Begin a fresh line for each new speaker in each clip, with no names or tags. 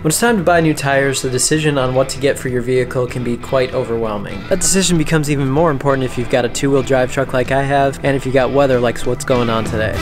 When it's time to buy new tires, the decision on what to get for your vehicle can be quite overwhelming. That decision becomes even more important if you've got a two-wheel drive truck like I have, and if you got weather like what's going on today.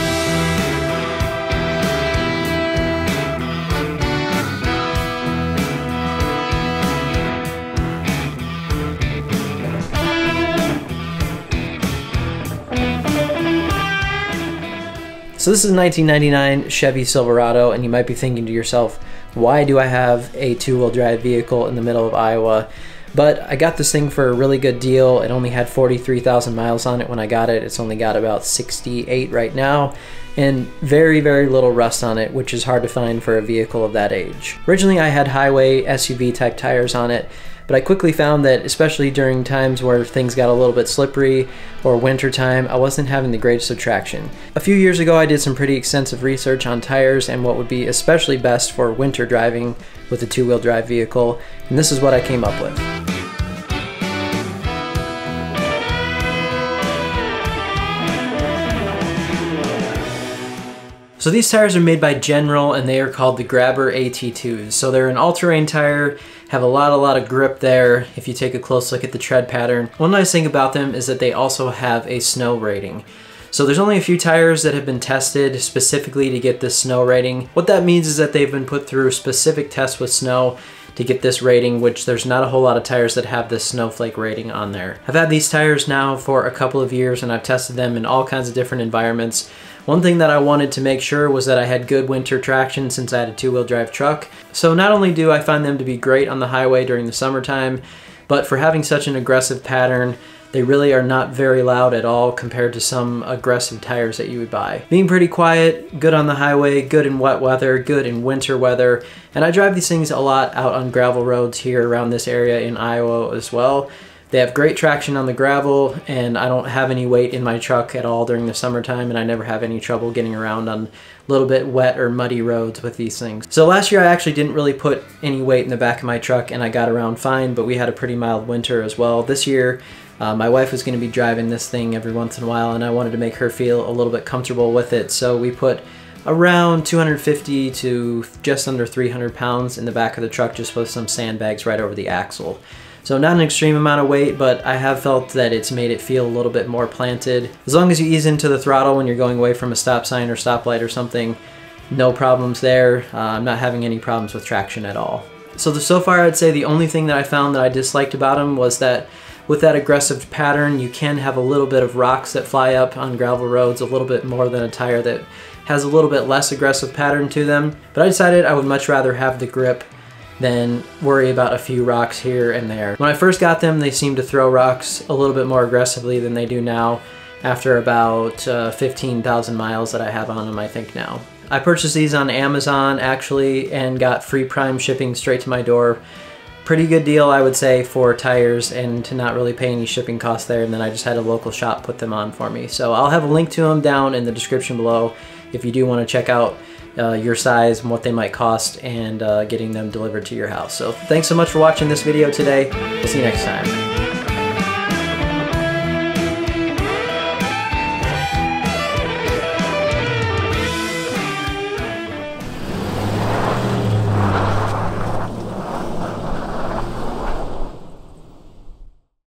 So this is a 1999 Chevy Silverado, and you might be thinking to yourself, why do I have a two-wheel drive vehicle in the middle of Iowa? But I got this thing for a really good deal. It only had 43,000 miles on it when I got it. It's only got about 68 right now, and very, very little rust on it, which is hard to find for a vehicle of that age. Originally, I had highway SUV type tires on it, but I quickly found that, especially during times where things got a little bit slippery or winter time, I wasn't having the greatest of traction. A few years ago, I did some pretty extensive research on tires and what would be especially best for winter driving with a two-wheel drive vehicle, and this is what I came up with. So these tires are made by General, and they are called the Grabber AT2s. So they're an all-terrain tire, have a lot of grip there if you take a close look at the tread pattern. One nice thing about them is that they also have a snow rating. So there's only a few tires that have been tested specifically to get this snow rating. What that means is that they've been put through specific tests with snow to get this rating, which there's not a whole lot of tires that have this snowflake rating on there. I've had these tires now for a couple of years, and I've tested them in all kinds of different environments. One thing that I wanted to make sure was that I had good winter traction since I had a two-wheel drive truck. So not only do I find them to be great on the highway during the summertime, but for having such an aggressive pattern, they really are not very loud at all compared to some aggressive tires that you would buy. Being pretty quiet, good on the highway, good in wet weather, good in winter weather, and I drive these things a lot out on gravel roads here around this area in Iowa as well. They have great traction on the gravel, and I don't have any weight in my truck at all during the summertime, and I never have any trouble getting around on a little bit wet or muddy roads with these things. So last year I actually didn't really put any weight in the back of my truck, and I got around fine, but we had a pretty mild winter as well. This year, my wife was going to be driving this thing every once in a while, and I wanted to make her feel a little bit comfortable with it, so we put around 250 to just under 300 pounds in the back of the truck, just with some sandbags right over the axle. So not an extreme amount of weight, but I have felt that it's made it feel a little bit more planted. As long as you ease into the throttle when you're going away from a stop sign or stoplight or something, no problems there. I'm not having any problems with traction at all. So far I'd say the only thing that I found that I disliked about them was that with that aggressive pattern, you can have a little bit of rocks that fly up on gravel roads, a little bit more than a tire that has a little bit less aggressive pattern to them. But I decided I would much rather have the grip than worry about a few rocks here and there. When I first got them, they seemed to throw rocks a little bit more aggressively than they do now after about 15,000 miles that I have on them, I think now. I purchased these on Amazon actually and got free Prime shipping straight to my door. Pretty good deal, I would say, for tires and to not really pay any shipping costs there, and then I just had a local shop put them on for me. So I'll have a link to them down in the description below if you do want to check out your size and what they might cost and getting them delivered to your house. So thanks so much for watching this video today. We'll see you next time.